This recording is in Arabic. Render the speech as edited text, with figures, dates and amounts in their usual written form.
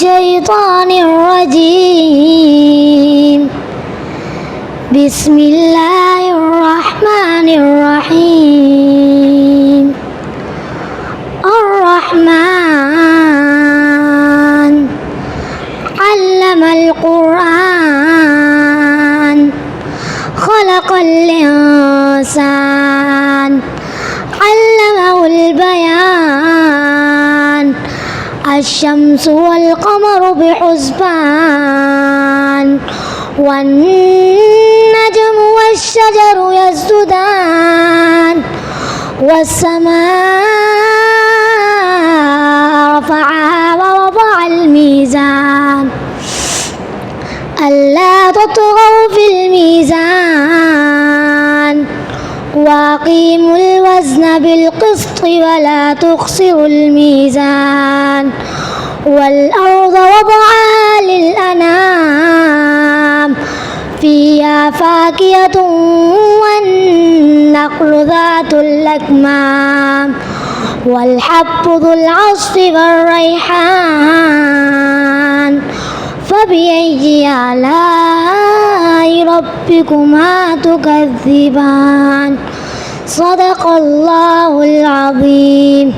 الشيطان الرجيم. بسم الله الرحمن الرحيم. الرحمن علم القرآن خلق الإنسان علمه البيان. الشمس والقمر بحسبان والنجم والشجر يسجدان. والسماء رفعها ووضع الميزان ألا تطغوا في الميزان وأقيموا الوزن بالقسط ولا تخسروا الميزان. والأرض وضعها للأنام فيها فاكهة والنخل ذات الأكمام والحب ذو العصف والريحان. فبأي آلاء ربكما تكذبان. صدق الله العظيم.